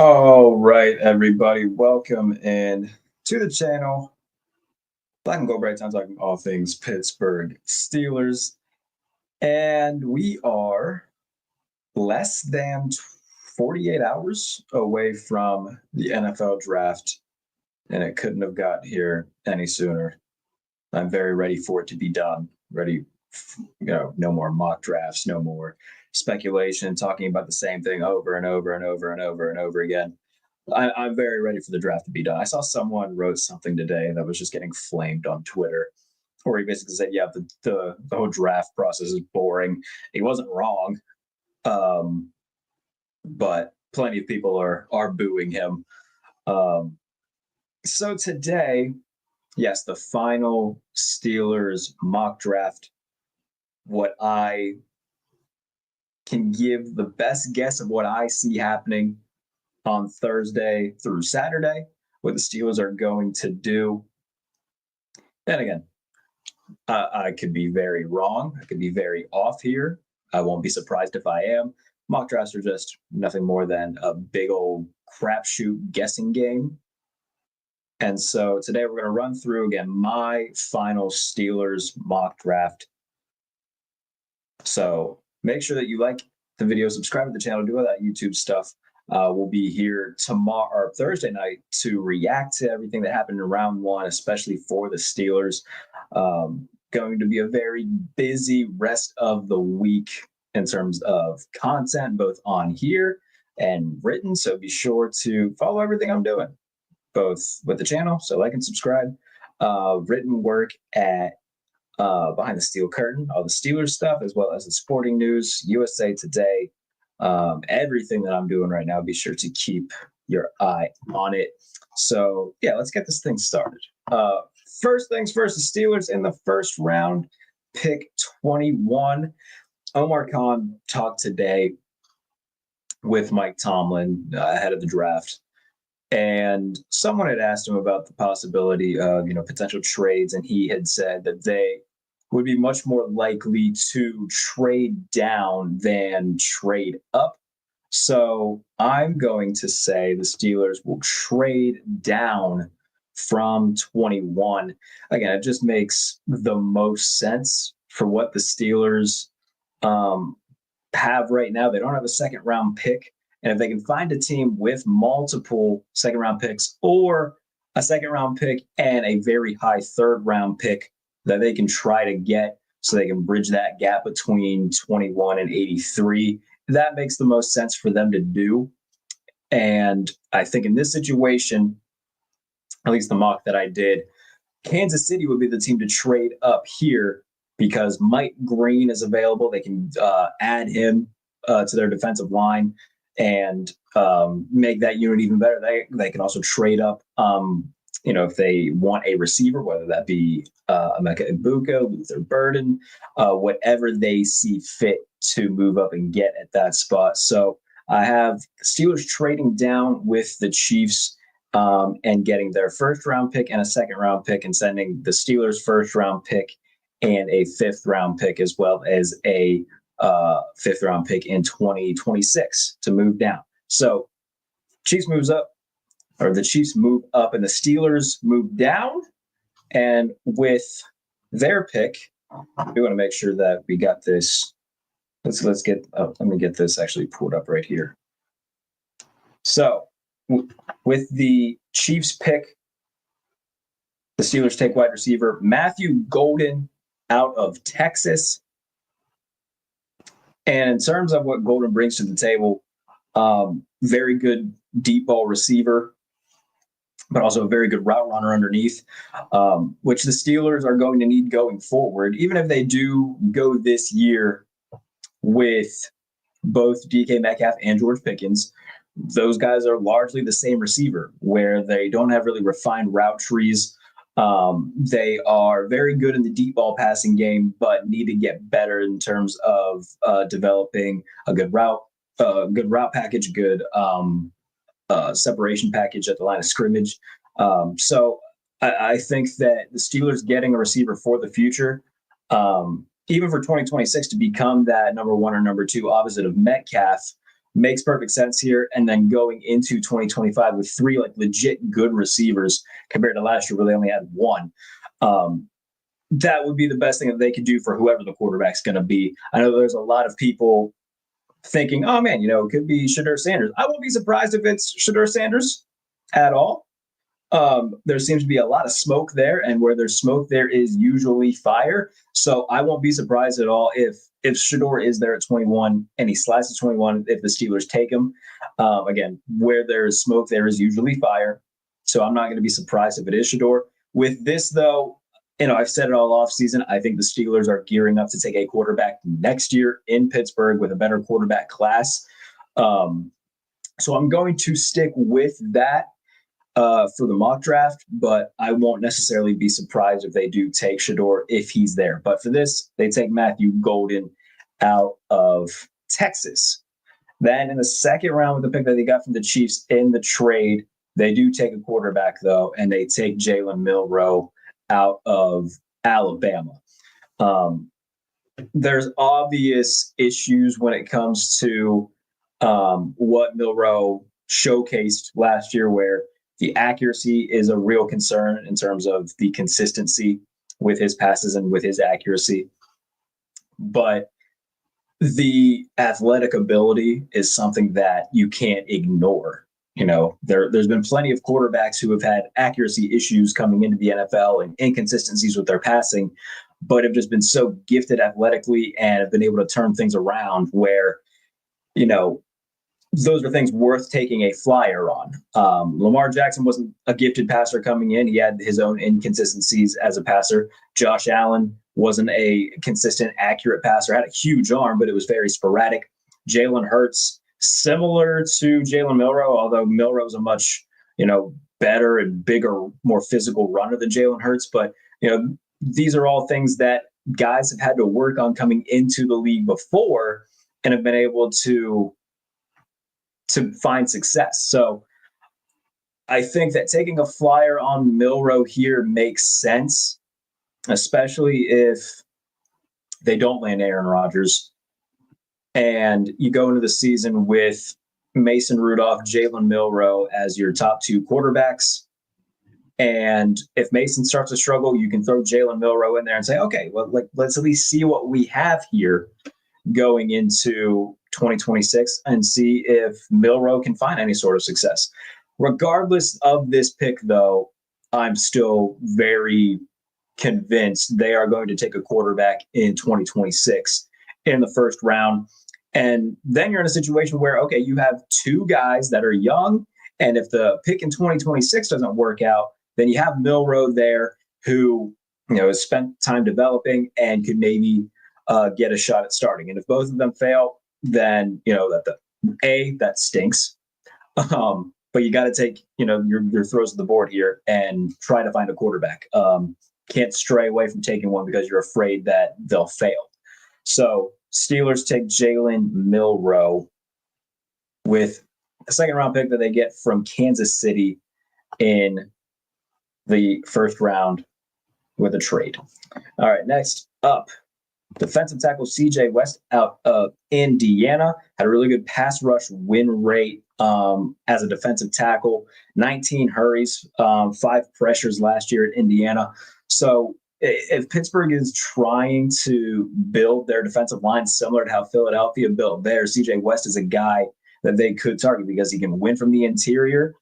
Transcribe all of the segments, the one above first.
All right, everybody, welcome in to the channel. Black and Gold Breakdown, talking all things Pittsburgh Steelers. And we are less than 48 hours away from the NFL draft, and it couldn't have got here any sooner. I'm very ready for it to be done. Ready, no more mock drafts, no more speculation, talking about the same thing over and over and over and over and over again. I'm very ready for the draft to be done. I saw someone wrote something today that was just getting flamed on Twitter, where he basically said, "Yeah, the whole draft process is boring." He wasn't wrong, um, but plenty of people are booing him. Um, so today, yes, the final Steelers mock draft. What I can give the best guess of what I see happening on Thursday through Saturday, what the Steelers are going to do. And again, I could be very wrong. I could be very off here. I won't be surprised if I am. Mock drafts are just nothing more than a big old crapshoot guessing game. And so today we're going to run through again my final Steelers mock draft. So make sure that you like the video, subscribe to the channel, do all that YouTube stuff. We'll be here tomorrow or Thursday night to react to everything that happened in round one, especially for the Steelers. Going to be a very busy rest of the week in terms of content, both on here and written. So be sure to follow everything I'm doing, both with the channel. So like and subscribe. Written work at Behind the Steel Curtain, all the Steelers stuff, as well as the sporting news, USA Today, everything that I'm doing right now. Be sure to keep your eye on it. So yeah, let's get this thing started. First things first, the Steelers in the first round, pick 21. Omar Khan talked today with Mike Tomlin ahead of the draft, and someone had asked him about the possibility of potential trades, and he had said that they would be much more likely to trade down than trade up. So I'm going to say the Steelers will trade down from 21. Again, it just makes the most sense for what the Steelers have right now. They don't have a second round pick. And if they can find a team with multiple second round picks or a second round pick and a very high third round pick that they can try to get so they can bridge that gap between 21 and 83, that makes the most sense for them to do. And I think in this situation, at least the mock that I did, Kansas City would be the team to trade up here because Mike Green is available. They can add him to their defensive line and make that unit even better. They can also trade up, if they want a receiver, whether that be Emeka Egbuka, Luther Burden, whatever they see fit to move up and get at that spot. So I have Steelers trading down with the Chiefs and getting their first round pick and a second round pick, and sending the Steelers first round pick and a fifth round pick, as well as a fifth round pick in 2026 to move down. So Chiefs moves up, or the Chiefs move up and the Steelers move down. And with their pick, we want to make sure that we got this. Let's get, let me get this actually pulled up right here. So with the Chiefs pick, the Steelers take wide receiver Matthew Golden out of Texas. And in terms of what Golden brings to the table, very good deep ball receiver, but also a very good route runner underneath, which the Steelers are going to need going forward, even if they do go this year with both DK Metcalf and George Pickens. Those guys are largely the same receiver, where they don't have really refined route trees. They are very good in the deep ball passing game, but need to get better in terms of developing a good route package, good separation package at the line of scrimmage. So I think that the Steelers getting a receiver for the future, even for 2026, to become that number one or number two opposite of Metcalf, makes perfect sense here. And then going into 2025 with three like legit good receivers compared to last year where they only had one. That would be the best thing that they could do for whoever the quarterback's going to be. I know there's a lot of people thinking, oh man, it could be Shedeur Sanders. I won't be surprised if it's Shedeur Sanders at all. There seems to be a lot of smoke there, and where there's smoke, there is usually fire. So I won't be surprised at all if Shedeur is there at 21 and he slides to 21 if the Steelers take him. Again, where there is smoke, there is usually fire. So I'm not going to be surprised if it is Shedeur. With this, though, I've said it all off season. I think the Steelers are gearing up to take a quarterback next year in Pittsburgh with a better quarterback class. So I'm going to stick with that for the mock draft, but I won't necessarily be surprised if they do take Shedeur if he's there. But for this, they take Matthew Golden out of Texas. Then in the second round with the pick that they got from the Chiefs in the trade, they do take a quarterback, though, and they take Jalen Milroe out of Alabama. There's obvious issues when it comes to what Milroe showcased last year, where the accuracy is a real concern in terms of the consistency with his passes and with his accuracy. But the athletic ability is something that you can't ignore. There's been plenty of quarterbacks who have had accuracy issues coming into the NFL and inconsistencies with their passing, but have just been so gifted athletically and have been able to turn things around where, those are things worth taking a flyer on. Lamar Jackson wasn't a gifted passer coming in. He had his own inconsistencies as a passer. Josh Allen wasn't a consistent, accurate passer, had a huge arm, but it was very sporadic. Jalen Hurts, similar to Jalen Milroe, although Milroe's a much, better and bigger, more physical runner than Jalen Hurts. But, these are all things that guys have had to work on coming into the league before and have been able to find success. So I think that taking a flyer on Milroe here makes sense, especially if they don't land Aaron Rodgers and you go into the season with Mason Rudolph, Jalen Milroe as your top two quarterbacks. And if Mason starts to struggle, you can throw Jalen Milroe in there and say, okay, well, let's at least see what we have here going into 2026 and see if Milroe can find any sort of success. Regardless of this pick, though, I'm still very convinced they are going to take a quarterback in 2026 in the first round. And then you're in a situation where, okay, you have two guys that are young, and if the pick in 2026 doesn't work out, then you have Milroe there who, has spent time developing and could maybe get a shot at starting. And if both of them fail, then, that stinks. But you got to take, your throws at the board here and try to find a quarterback. Can't stray away from taking one because you're afraid that they'll fail. So Steelers take Jalen Milroe with a second round pick that they get from Kansas City in the first round with a trade. All right, next up, defensive tackle CJ West out of Indiana had a really good pass rush win rate as a defensive tackle, 19 hurries, 5 pressures last year at Indiana. So if Pittsburgh is trying to build their defensive line similar to how Philadelphia built theirs, CJ West is a guy that they could target because he can win from the interior.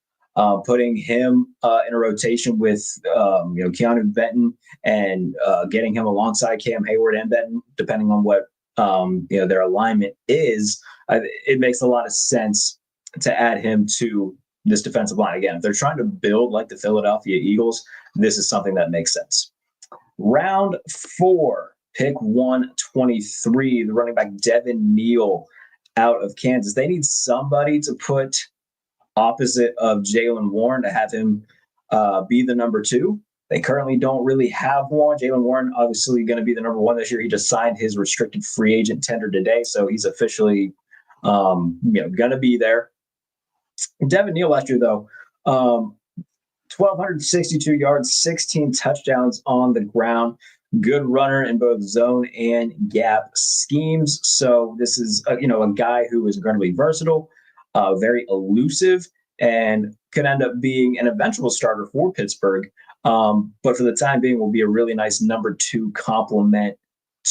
Putting him in a rotation with Keanu Benton and getting him alongside Cam Hayward and Benton, depending on what their alignment is, it makes a lot of sense to add him to this defensive line. Again, if they're trying to build like the Philadelphia Eagles, this is something that makes sense. Round 4, pick 123, the running back Devin Neal out of Kansas. They need somebody to put opposite of Jaylen Warren to have him be the number 2. They currently don't really have one. Jaylen Warren obviously going to be the number 1 this year. He just signed his restricted free agent tender today, so he's officially going to be there. Devin Neal last year, though, 1,262 yards, 16 touchdowns on the ground. Good runner in both zone and gap schemes. So this is a guy who is incredibly versatile. very elusive, and could end up being an eventual starter for Pittsburgh. But for the time being, will be a really nice number 2 complement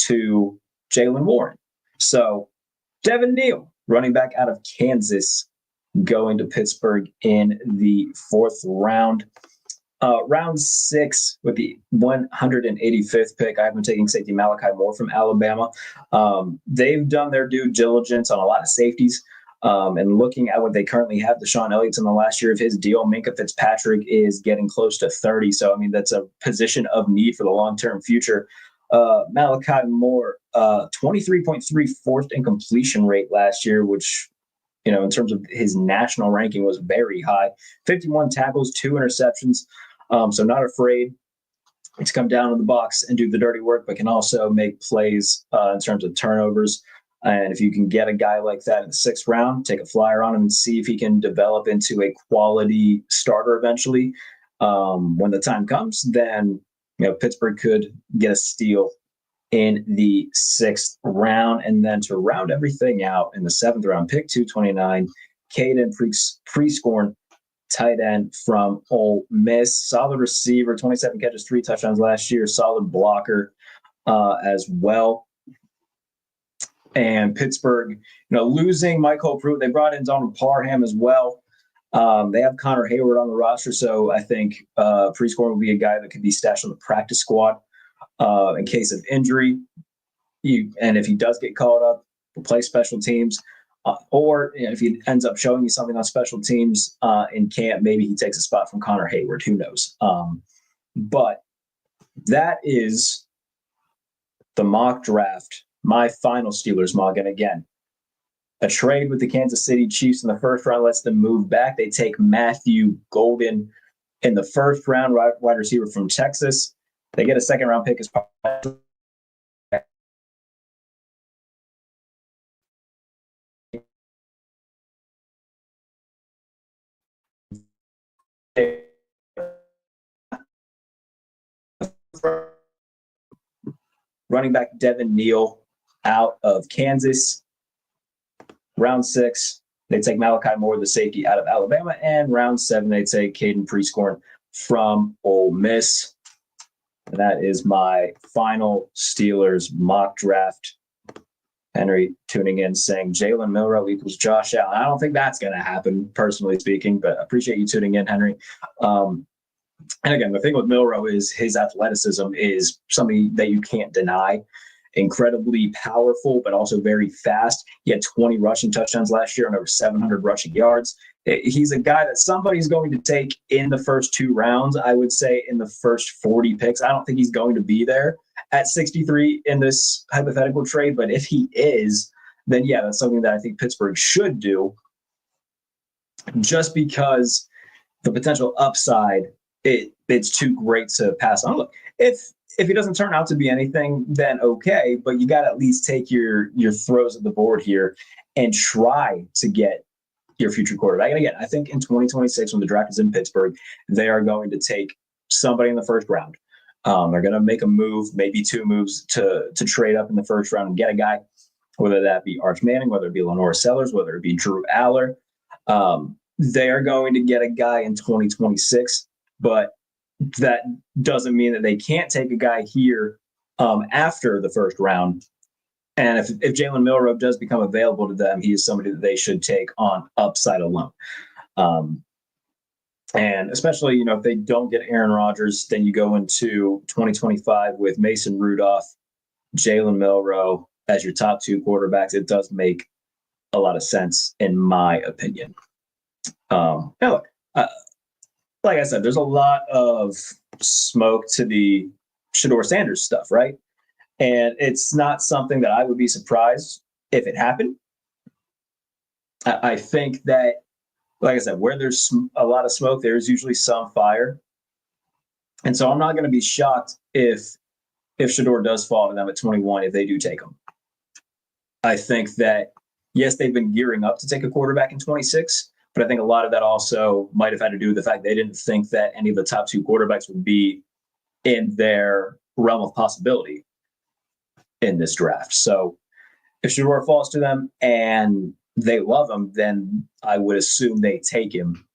to Jaylen Warren. So Devin Neal, running back out of Kansas, going to Pittsburgh in the 4th round. Round 6 with the 185th pick, I've been taking safety Malachi Moore from Alabama. They've done their due diligence on a lot of safeties. And looking at what they currently have, Deshaun Elliott's in the last year of his deal. Minkah Fitzpatrick is getting close to 30. So, I mean, that's a position of need for the long-term future. Malachi Moore, 23.3 forced incompletion rate last year, which, in terms of his national ranking, was very high. 51 tackles, 2 interceptions. So not afraid to come down in the box and do the dirty work, but can also make plays in terms of turnovers. And if you can get a guy like that in the 6th round, take a flyer on him and see if he can develop into a quality starter eventually. When the time comes, then Pittsburgh could get a steal in the 6th round. And then to round everything out, in the 7th round, pick 229, Caden Prescorn, tight end from Ole Miss. Solid receiver, 27 catches, 3 touchdowns last year. Solid blocker as well. And Pittsburgh, losing Michael Pruitt, they brought in Donald Parham as well. They have Connor Hayward on the roster, so I think Prescorn will be a guy that could be stashed on the practice squad in case of injury. And if he does get called up, will play special teams. Or if he ends up showing you something on special teams in camp, maybe he takes a spot from Connor Hayward. Who knows? But that is the mock draft. My final Steelers mock. And again, a trade with the Kansas City Chiefs in the 1st round lets them move back. They take Matthew Golden in the 1st round, wide receiver from Texas. They get a 2nd round pick as part of running back Devin Neal out of Kansas. Round 6, they take Malachi Moore, the safety, out of Alabama. And round 7, they take Caden Prescorn from Ole Miss. And that is my final Steelers mock draft. Henry tuning in saying Jalen Milroe equals Josh Allen. I don't think that's going to happen, personally speaking, but I appreciate you tuning in, Henry. And again, the thing with Milroe is his athleticism is something that you can't deny. Incredibly powerful, but also very fast. He had 20 rushing touchdowns last year and over 700 rushing yards. He's a guy that somebody's going to take in the first 2 rounds. I would say in the first 40 picks. I don't think he's going to be there at 63 in this hypothetical trade, but if he is, then yeah, that's something that I think Pittsburgh should do, just because the potential upside, it's too great to pass on. Look, if he doesn't turn out to be anything, then okay, but you got to at least take your throws at the board here and try to get your future quarterback. And again, I think in 2026, when the draft is in Pittsburgh, they are going to take somebody in the 1st round. They're going to make a move, maybe 2 moves to trade up in the 1st round and get a guy, whether that be Arch Manning, whether it be Lenore Sellers, whether it be Drew Aller. They are going to get a guy in 2026, but that doesn't mean that they can't take a guy here after the 1st round. And if Jalen Milroe does become available to them, he is somebody that they should take on upside alone. And especially, if they don't get Aaron Rodgers, then you go into 2025 with Mason Rudolph, Jalen Milroe as your top 2 quarterbacks. It does make a lot of sense, in my opinion. Now, look, like I said, there's a lot of smoke to the Shedeur Sanders stuff, right? And it's not something that I would be surprised if it happened. I think that, like I said, where there's a lot of smoke, there's usually some fire. And so I'm not going to be shocked if Shedeur does fall to them at 21, if they do take him. I think that, yes, they've been gearing up to take a quarterback in 26, but I think a lot of that also might have had to do with the fact they didn't think that any of the top 2 quarterbacks would be in their realm of possibility in this draft. So if Shedeur falls to them and they love him, then I would assume they take him.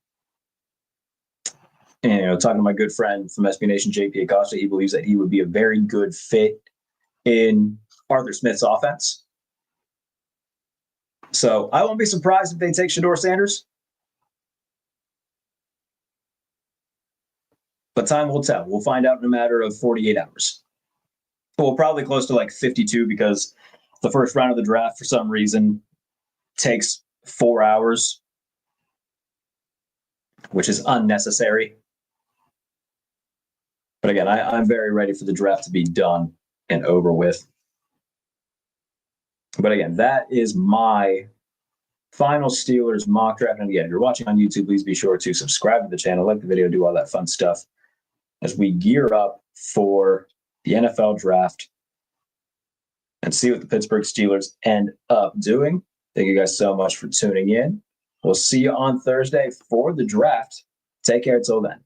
And, talking to my good friend from SB Nation, JP Acosta, he believes that he would be a very good fit in Arthur Smith's offense. So I won't be surprised if they take Shedeur Sanders. But time will tell. We'll find out in a matter of 48 hours. Well, probably close to like 52 because the first round of the draft, for some reason, takes 4 hours, which is unnecessary. But again, I'm very ready for the draft to be done and over with. But again, that is my final Steelers mock draft. And again, if you're watching on YouTube, please be sure to subscribe to the channel, like the video, do all that fun stuff as we gear up for the NFL draft and see what the Pittsburgh Steelers end up doing. Thank you guys so much for tuning in. We'll see you on Thursday for the draft. Take care until then.